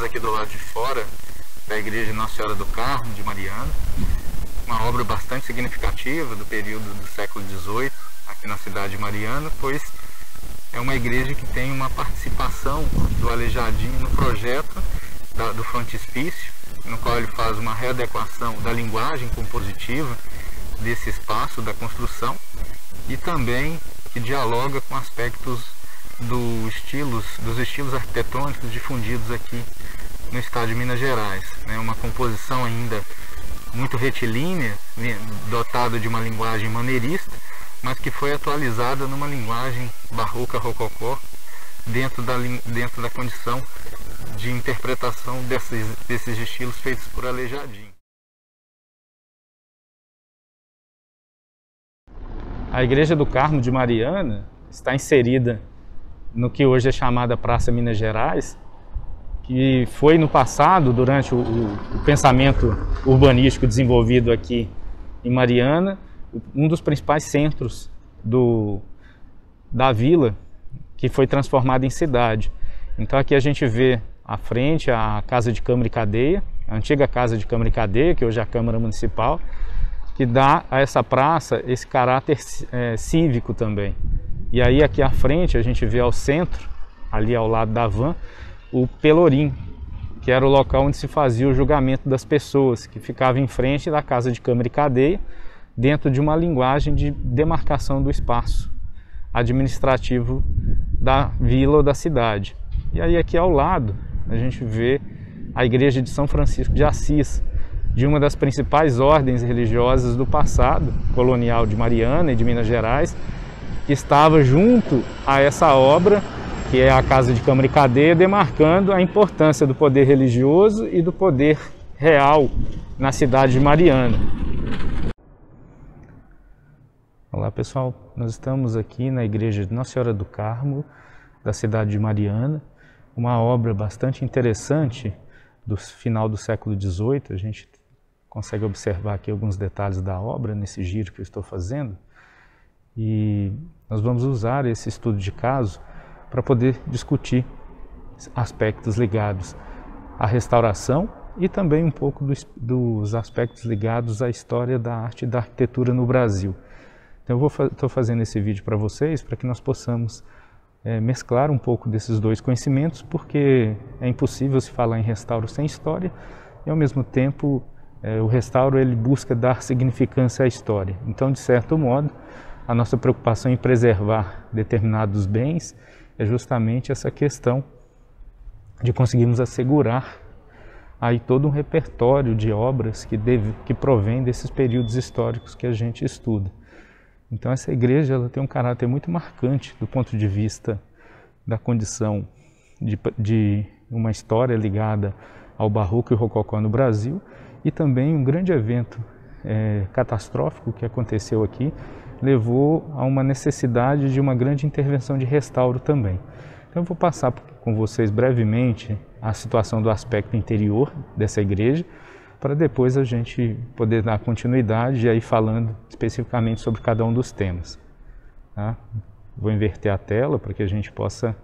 estamos aqui do lado de fora da igreja Nossa Senhora do Carmo de Mariana, uma obra bastante significativa do período do século XVIII aqui na cidade de Mariana, pois é uma igreja que tem uma participação do Aleijadinho no projeto do frontispício, no qual ele faz uma readequação da linguagem compositiva desse espaço da construção e também que dialoga com aspectos dos estilos arquitetônicos difundidos aqui no estado de Minas Gerais. Uma composição ainda muito retilínea, dotada de uma linguagem maneirista, mas que foi atualizada numa linguagem barroca rococó dentro da condição de interpretação desses estilos feitos por Aleijadinho. A Igreja do Carmo de Mariana está inserida no que hoje é chamada Praça Minas Gerais, que foi no passado, durante o pensamento urbanístico desenvolvido aqui em Mariana, um dos principais centros da vila, que foi transformada em cidade. Então aqui a gente vê à frente a Casa de Câmara e Cadeia, a antiga Casa de Câmara e Cadeia, que hoje é a Câmara Municipal, que dá a essa praça esse caráter cívico também. E aí aqui à frente a gente vê ao centro, ali ao lado da van, o Pelourim, que era o local onde se fazia o julgamento das pessoas, que ficava em frente da Casa de Câmara e Cadeia, dentro de uma linguagem de demarcação do espaço administrativo da vila ou da cidade. E aí aqui ao lado a gente vê a Igreja de São Francisco de Assis, de uma das principais ordens religiosas do passado colonial de Mariana e de Minas Gerais, que estava junto a essa obra, que é a Casa de Câmara e Cadeia, demarcando a importância do poder religioso e do poder real na cidade de Mariana. Olá pessoal, nós estamos aqui na Igreja de Nossa Senhora do Carmo, da cidade de Mariana, uma obra bastante interessante do final do século XVIII. A gente consegue observar aqui alguns detalhes da obra nesse giro que eu estou fazendo. E nós vamos usar esse estudo de caso para poder discutir aspectos ligados à restauração e também um pouco dos aspectos ligados à história da arte e da arquitetura no Brasil. Então eu estou fazendo esse vídeo para vocês para que nós possamos mesclar um pouco desses dois conhecimentos, porque é impossível se falar em restauro sem história e ao mesmo tempo o restauro ele busca dar significância à história. Então, de certo modo, a nossa preocupação em preservar determinados bens é justamente essa questão de conseguirmos assegurar aí todo um repertório de obras que provém desses períodos históricos que a gente estuda. Então essa igreja ela tem um caráter muito marcante do ponto de vista da condição de uma história ligada ao barroco e rococó no Brasil, e também um grande evento catastrófico que aconteceu aqui levou a uma necessidade de uma grande intervenção de restauro também. Então eu vou passar com vocês brevemente a situação do aspecto interior dessa igreja, para depois a gente poder dar continuidade e aí falando especificamente sobre cada um dos temas. Tá? Vou inverter a tela para que a gente possa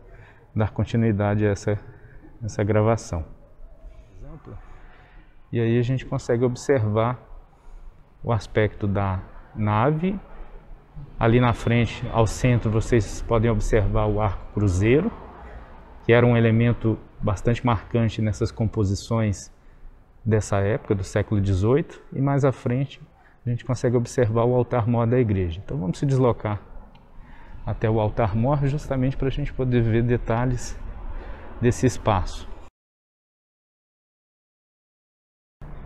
dar continuidade a essa gravação. E aí a gente consegue observar o aspecto da nave. Ali na frente, ao centro, vocês podem observar o arco cruzeiro, que era um elemento bastante marcante nessas composições dessa época, do século XVIII, e mais à frente a gente consegue observar o altar-mor da igreja. Então vamos se deslocar até o altar-mor justamente para a gente poder ver detalhes desse espaço.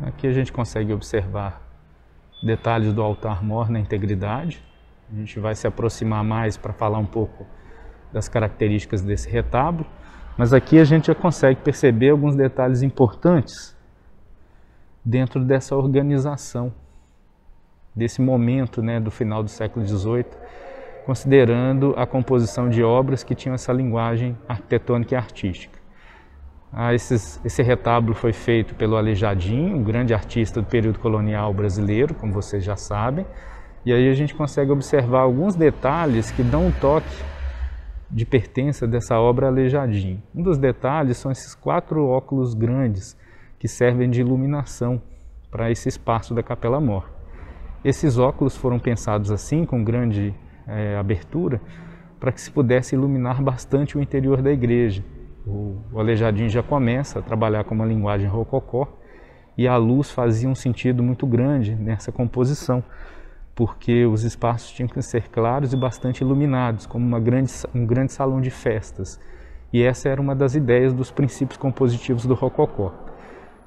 Aqui a gente consegue observar detalhes do altar-mor na integridade. A gente vai se aproximar mais para falar um pouco das características desse retábulo, mas aqui a gente já consegue perceber alguns detalhes importantes dentro dessa organização, desse momento do final do século XVIII, considerando a composição de obras que tinham essa linguagem arquitetônica e artística. Esse retábulo foi feito pelo Aleijadinho, um grande artista do período colonial brasileiro, como vocês já sabem, e aí a gente consegue observar alguns detalhes que dão um toque de pertença dessa obra Aleijadinho. Um dos detalhes são esses 4 óculos grandes que servem de iluminação para esse espaço da Capela Mor. Esses óculos foram pensados assim, com grande abertura, para que se pudesse iluminar bastante o interior da igreja. O Aleijadinho já começa a trabalhar com uma linguagem rococó e a luz fazia um sentido muito grande nessa composição, porque os espaços tinham que ser claros e bastante iluminados, como um grande salão de festas. E essa era uma das ideias dos princípios compositivos do rococó.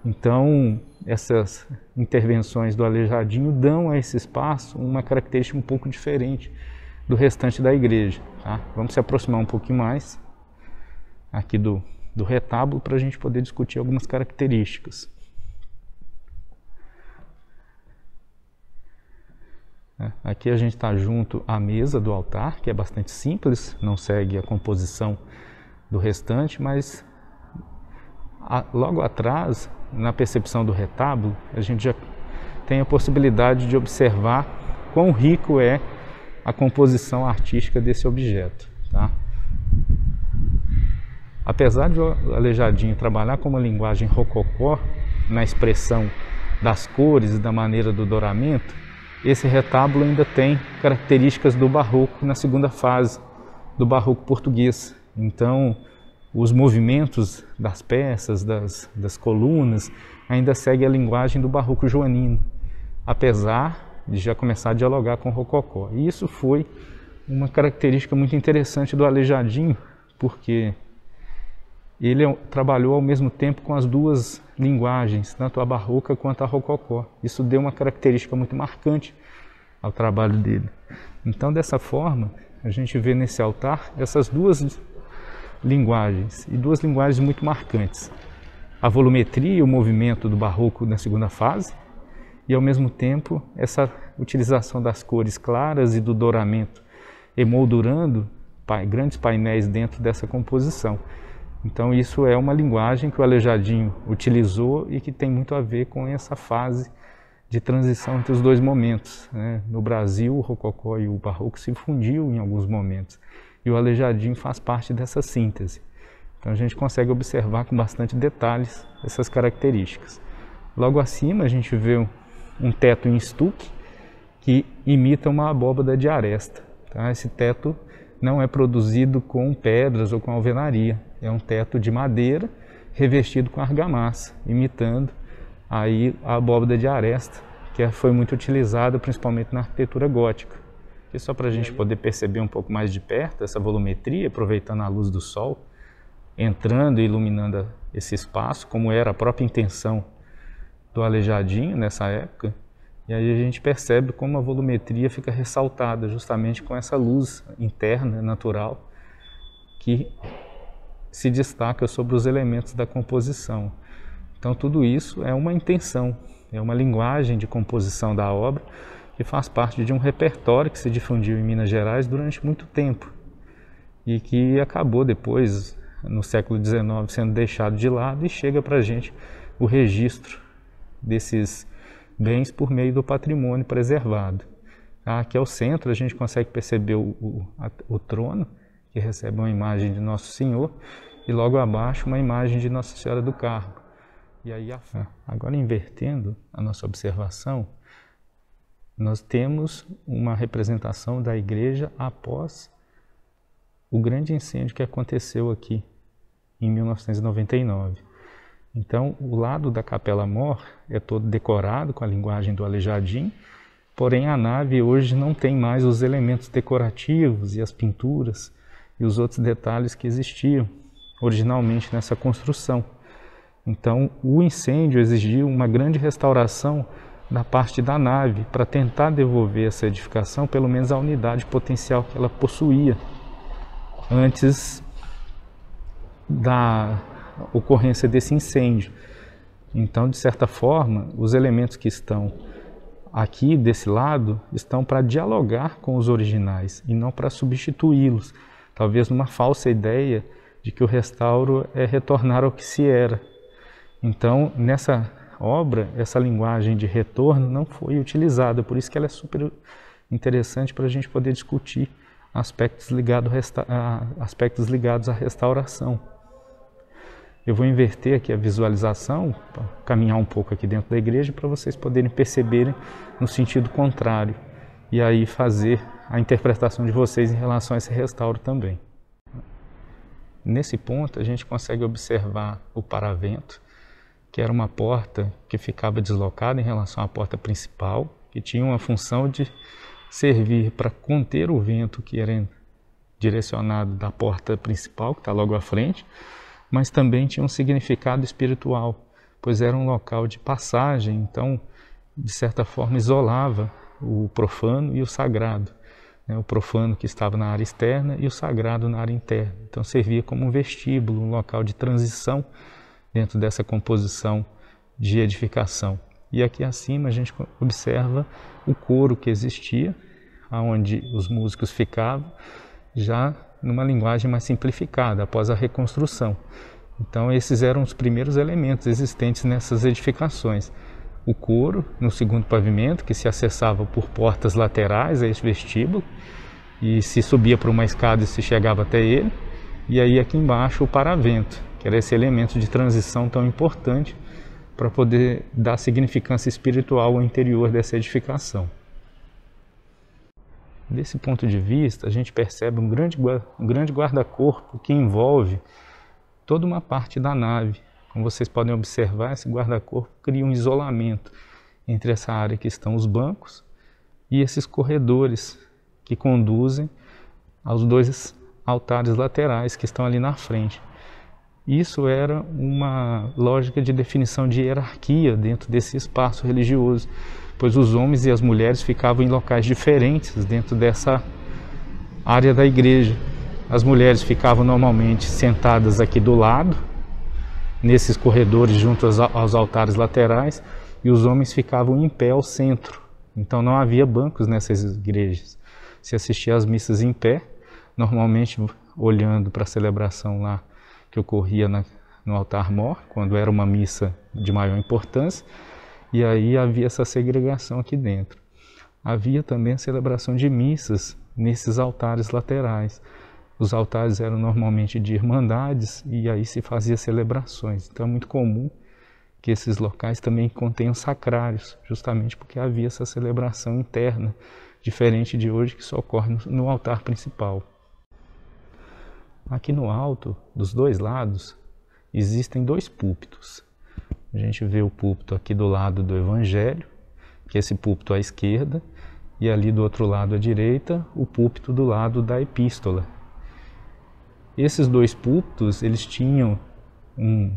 Então, essas intervenções do Aleijadinho dão a esse espaço uma característica um pouco diferente do restante da igreja. Tá? Vamos se aproximar um pouquinho mais aqui do retábulo para a gente poder discutir algumas características. Aqui a gente está junto à mesa do altar, que é bastante simples, não segue a composição do restante, mas logo atrás, na percepção do retábulo, a gente já tem a possibilidade de observar quão rico é a composição artística desse objeto. Tá? Apesar de o Aleijadinho trabalhar com uma linguagem rococó, na expressão das cores e da maneira do douramento, esse retábulo ainda tem características do barroco na segunda fase, do barroco português. Então, os movimentos das peças, das colunas, ainda seguem a linguagem do barroco joanino, apesar de já começar a dialogar com o rococó. E isso foi uma característica muito interessante do Aleijadinho, porque ele trabalhou ao mesmo tempo com as duas linguagens, tanto a barroca quanto a rococó. Isso deu uma característica muito marcante ao trabalho dele. Então, dessa forma, a gente vê nesse altar essas duas linguagens, e duas linguagens muito marcantes. A volumetria e o movimento do barroco na segunda fase, e ao mesmo tempo essa utilização das cores claras e do douramento, emoldurando grandes painéis dentro dessa composição. Então isso é uma linguagem que o Aleijadinho utilizou e que tem muito a ver com essa fase de transição entre os dois momentos. Né? No Brasil, o rococó e o barroco se fundiam em alguns momentos, e o Aleijadinho faz parte dessa síntese. Então a gente consegue observar com bastante detalhes essas características. Logo acima a gente vê um teto em estuque que imita uma abóbada de aresta. Tá? Esse teto não é produzido com pedras ou com alvenaria, é um teto de madeira revestido com argamassa, imitando aí a abóbada de aresta, que foi muito utilizada principalmente na arquitetura gótica. E só para a gente poder perceber um pouco mais de perto essa volumetria, aproveitando a luz do sol, entrando e iluminando esse espaço, como era a própria intenção do Aleijadinho nessa época, e aí a gente percebe como a volumetria fica ressaltada justamente com essa luz interna, natural, que se destaca sobre os elementos da composição. Então tudo isso é uma intenção, é uma linguagem de composição da obra que faz parte de um repertório que se difundiu em Minas Gerais durante muito tempo e que acabou depois, no século XIX, sendo deixado de lado, e chega para a gente o registro desses bens por meio do patrimônio preservado. Aqui ao centro a gente consegue perceber o trono, que recebe uma imagem de Nosso Senhor, e logo abaixo uma imagem de Nossa Senhora do Carmo. E aí, agora invertendo a nossa observação, nós temos uma representação da igreja após o grande incêndio que aconteceu aqui em 1999. Então, o lado da Capela Mor é todo decorado com a linguagem do Aleijadinho, porém a nave hoje não tem mais os elementos decorativos e as pinturas e os outros detalhes que existiam originalmente nessa construção. Então, o incêndio exigiu uma grande restauração da parte da nave para tentar devolver essa edificação, pelo menos a unidade potencial que ela possuía antes da ocorrência desse incêndio. Então, de certa forma, os elementos que estão aqui desse lado estão para dialogar com os originais e não para substituí-los, talvez numa falsa ideia de que o restauro é retornar ao que se era. Então, nessa obra, essa linguagem de retorno não foi utilizada, por isso que ela é super interessante para a gente poder discutir aspectos ligados à restauração. Eu vou inverter aqui a visualização, caminhar um pouco aqui dentro da igreja para vocês poderem perceberem no sentido contrário e aí fazer a interpretação de vocês em relação a esse restauro também. Nesse ponto a gente consegue observar o paravento, que era uma porta que ficava deslocada em relação à porta principal, que tinha uma função de servir para conter o vento que era direcionado da porta principal, que está logo à frente, mas também tinha um significado espiritual, pois era um local de passagem, então, de certa forma, isolava o profano e o sagrado, né? O profano que estava na área externa e o sagrado na área interna. Então, servia como um vestíbulo, um local de transição dentro dessa composição de edificação. E aqui acima a gente observa o coro que existia, onde os músicos ficavam, já numa linguagem mais simplificada, após a reconstrução. Então esses eram os primeiros elementos existentes nessas edificações. O coro, no segundo pavimento, que se acessava por portas laterais a esse vestíbulo, e se subia por uma escada e se chegava até ele, e aí aqui embaixo o paravento, que era esse elemento de transição tão importante para poder dar significância espiritual ao interior dessa edificação. Desse ponto de vista, a gente percebe um grande guarda-corpo que envolve toda uma parte da nave. Como vocês podem observar, esse guarda-corpo cria um isolamento entre essa área que estão os bancos e esses corredores que conduzem aos dois altares laterais que estão ali na frente. Isso era uma lógica de definição de hierarquia dentro desse espaço religioso, pois os homens e as mulheres ficavam em locais diferentes dentro dessa área da igreja. As mulheres ficavam normalmente sentadas aqui do lado, nesses corredores junto aos altares laterais, e os homens ficavam em pé ao centro. Então não havia bancos nessas igrejas. Se assistia às missas em pé, normalmente olhando para a celebração lá que ocorria no altar-mor, quando era uma missa de maior importância, e aí havia essa segregação aqui dentro. Havia também a celebração de missas nesses altares laterais. Os altares eram normalmente de irmandades e aí se fazia celebrações. Então é muito comum que esses locais também contenham sacrários, justamente porque havia essa celebração interna, diferente de hoje que só ocorre no altar principal. Aqui no alto, dos dois lados, existem dois púlpitos. A gente vê o púlpito aqui do lado do Evangelho, que é esse púlpito à esquerda, e ali do outro lado à direita, o púlpito do lado da Epístola. Esses dois púlpitos, eles tinham um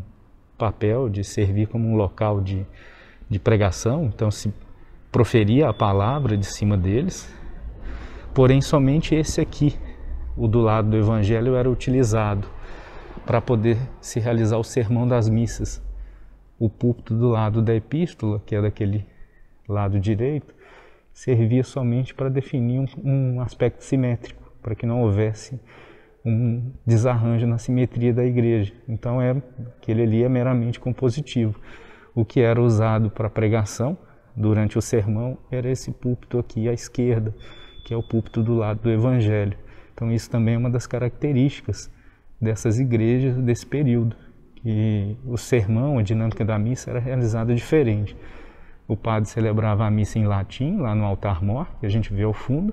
papel de servir como um local de pregação, então se proferia a palavra de cima deles, porém somente esse aqui, o do lado do Evangelho, era utilizado para poder se realizar o sermão das missas. O púlpito do lado da Epístola, que é daquele lado direito, servia somente para definir um aspecto simétrico, para que não houvesse um desarranjo na simetria da igreja. Então aquele ali é meramente compositivo. O que era usado para pregação durante o sermão era esse púlpito aqui à esquerda, que é o púlpito do lado do Evangelho. Então isso também é uma das características dessas igrejas desse período, que o sermão, a dinâmica da missa era realizada diferente. O padre celebrava a missa em latim, lá no altar-mor, que a gente vê ao fundo,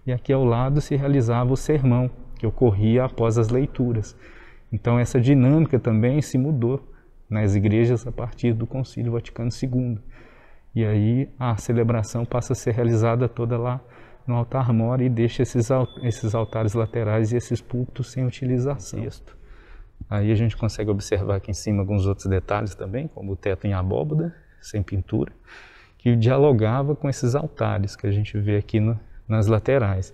e aqui ao lado se realizava o sermão, que ocorria após as leituras. Então essa dinâmica também se mudou nas igrejas a partir do Concílio Vaticano II. E aí a celebração passa a ser realizada toda lá no altar-mor e deixa esses altares laterais e esses púlpitos sem utilização. Aí a gente consegue observar aqui em cima alguns outros detalhes também, como o teto em abóbada, sem pintura, que dialogava com esses altares que a gente vê aqui nas laterais.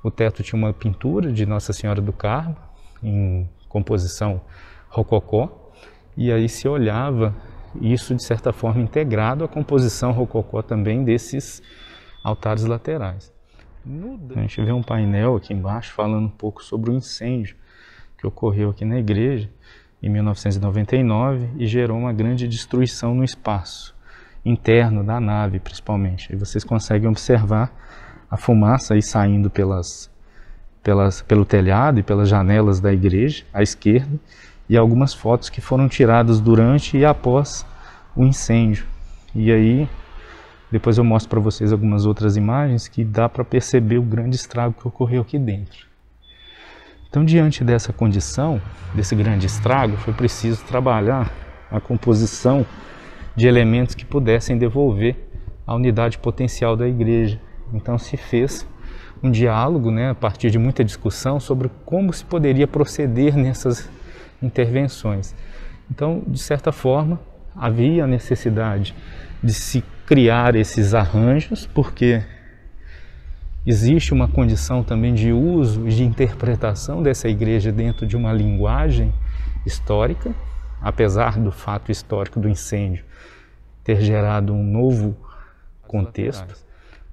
O teto tinha uma pintura de Nossa Senhora do Carmo, em composição rococó, e aí se olhava isso de certa forma integrado à composição rococó também desses altares laterais. A gente vê um painel aqui embaixo falando um pouco sobre o incêndio que ocorreu aqui na igreja em 1999 e gerou uma grande destruição no espaço interno da nave, principalmente. Aí vocês conseguem observar a fumaça aí saindo pelas pelo telhado e pelas janelas da igreja, à esquerda, e algumas fotos que foram tiradas durante e após o incêndio. E aí, depois eu mostro para vocês algumas outras imagens que dá para perceber o grande estrago que ocorreu aqui dentro. Então, diante dessa condição, desse grande estrago, foi preciso trabalhar a composição de elementos que pudessem devolver a unidade potencial da igreja. Então se fez um diálogo, a partir de muita discussão sobre como se poderia proceder nessas intervenções. Então, de certa forma, havia a necessidade de se criar esses arranjos, porque existe uma condição também de uso e de interpretação dessa igreja dentro de uma linguagem histórica, apesar do fato histórico do incêndio ter gerado um novo contexto.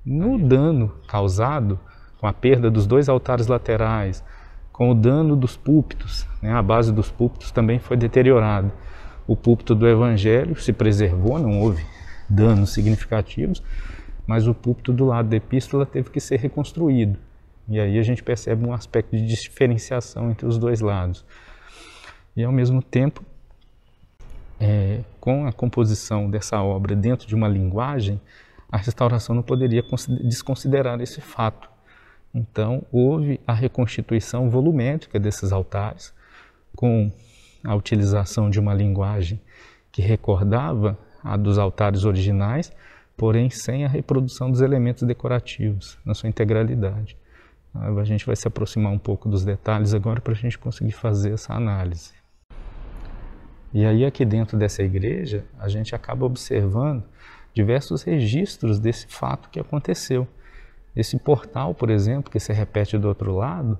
No dano causado com a perda dos 2 altares laterais, com o dano dos púlpitos, a base dos púlpitos também foi deteriorada. O púlpito do Evangelho se preservou, não houve danos significativos, mas o púlpito do lado da epístola teve que ser reconstruído. E aí a gente percebe um aspecto de diferenciação entre os dois lados. E ao mesmo tempo, com a composição dessa obra dentro de uma linguagem, a restauração não poderia desconsiderar esse fato. Então, houve a reconstituição volumétrica desses altares, com a utilização de uma linguagem que recordava a dos altares originais, porém sem a reprodução dos elementos decorativos na sua integralidade. A gente vai se aproximar um pouco dos detalhes agora para a gente conseguir fazer essa análise. E aí aqui dentro dessa igreja, a gente acaba observando diversos registros desse fato que aconteceu. Esse portal, por exemplo, que se repete do outro lado,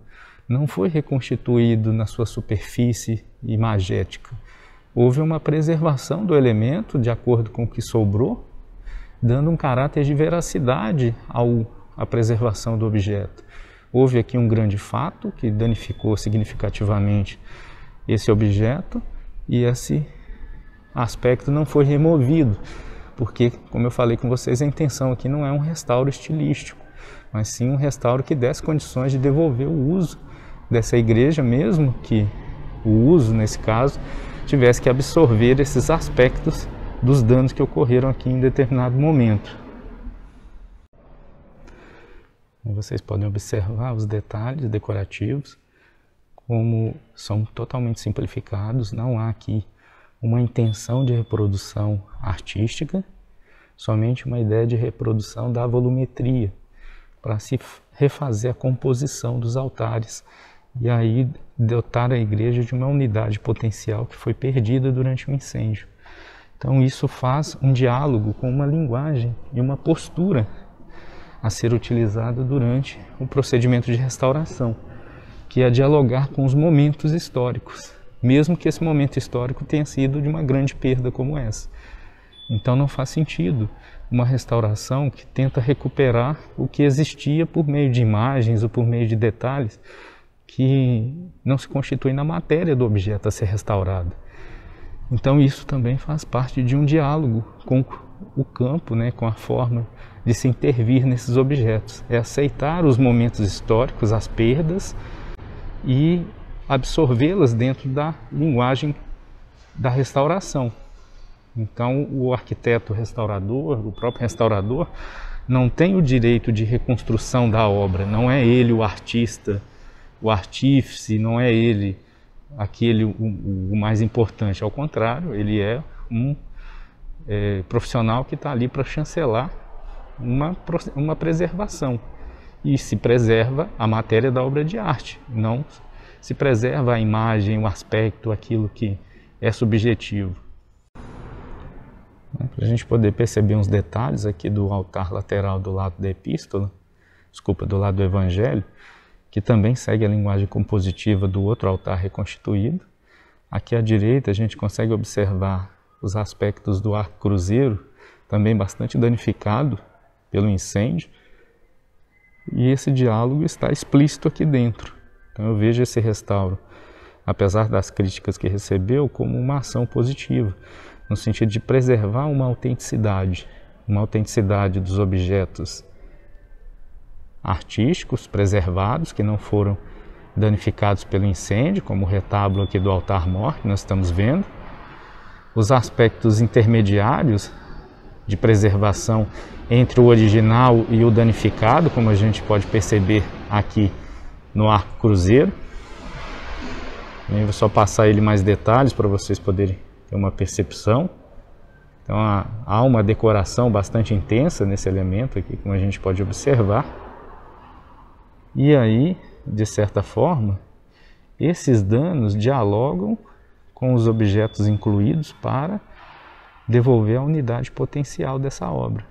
não foi reconstituído na sua superfície imagética. Houve uma preservação do elemento de acordo com o que sobrou, dando um caráter de veracidade à preservação do objeto. Houve aqui um grande fato que danificou significativamente esse objeto, e esse aspecto não foi removido, porque, como eu falei com vocês, a intenção aqui não é um restauro estilístico, mas sim um restauro que desse condições de devolver o uso dessa igreja, mesmo que o uso, nesse caso, tivesse que absorver esses aspectos dos danos que ocorreram aqui em determinado momento. E vocês podem observar os detalhes decorativos, como são totalmente simplificados, não há aqui uma intenção de reprodução artística, somente uma ideia de reprodução da volumetria, para se refazer a composição dos altares e aí dotar a igreja de uma unidade potencial que foi perdida durante o incêndio. Então isso faz um diálogo com uma linguagem e uma postura a ser utilizada durante o procedimento de restauração, que é dialogar com os momentos históricos, mesmo que esse momento histórico tenha sido de uma grande perda como essa. Então não faz sentido uma restauração que tenta recuperar o que existia por meio de imagens ou por meio de detalhes que não se constituem na matéria do objeto a ser restaurado. Então isso também faz parte de um diálogo com o campo, com a forma de se intervir nesses objetos. É aceitar os momentos históricos, as perdas, e absorvê-las dentro da linguagem da restauração. Então o arquiteto restaurador, o próprio restaurador, não tem o direito de reconstrução da obra, não é ele o artista, o artífice, não é ele aquele o mais importante, ao contrário, ele é um profissional que está ali para chancelar uma preservação. E se preserva a matéria da obra de arte, não se preserva a imagem, o aspecto, aquilo que é subjetivo. Para a gente poder perceber uns detalhes aqui do altar lateral do lado da epístola, do lado do Evangelho, que também segue a linguagem compositiva do outro altar reconstituído. Aqui à direita a gente consegue observar os aspectos do arco cruzeiro, também bastante danificado pelo incêndio, e esse diálogo está explícito aqui dentro. Então eu vejo esse restauro, apesar das críticas que recebeu, como uma ação positiva, no sentido de preservar uma autenticidade dos objetos artísticos preservados, que não foram danificados pelo incêndio, como o retábulo aqui do altar-mor que nós estamos vendo. Os aspectos intermediários de preservação entre o original e o danificado, como a gente pode perceber aqui no arco cruzeiro. Eu vou só passar ele mais detalhes para vocês poderem ter uma percepção. Então há uma decoração bastante intensa nesse elemento aqui, como a gente pode observar. E aí, de certa forma, esses danos dialogam com os objetos incluídos para devolver a unidade potencial dessa obra.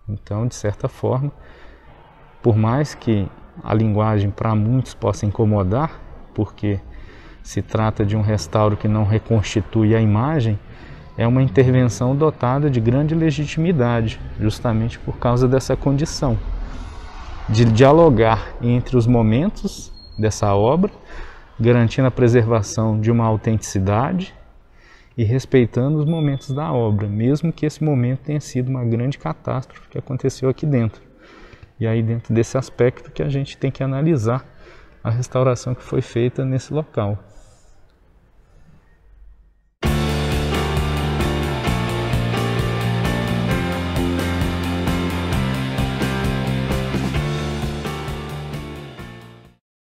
Então, de certa forma, por mais que a linguagem para muitos possa incomodar, porque se trata de um restauro que não reconstitui a imagem, é uma intervenção dotada de grande legitimidade, justamente por causa dessa condição de dialogar entre os momentos dessa obra, garantindo a preservação de uma autenticidade e respeitando os momentos da obra, mesmo que esse momento tenha sido uma grande catástrofe que aconteceu aqui dentro. E aí, dentro desse aspecto que a gente tem que analisar a restauração que foi feita nesse local.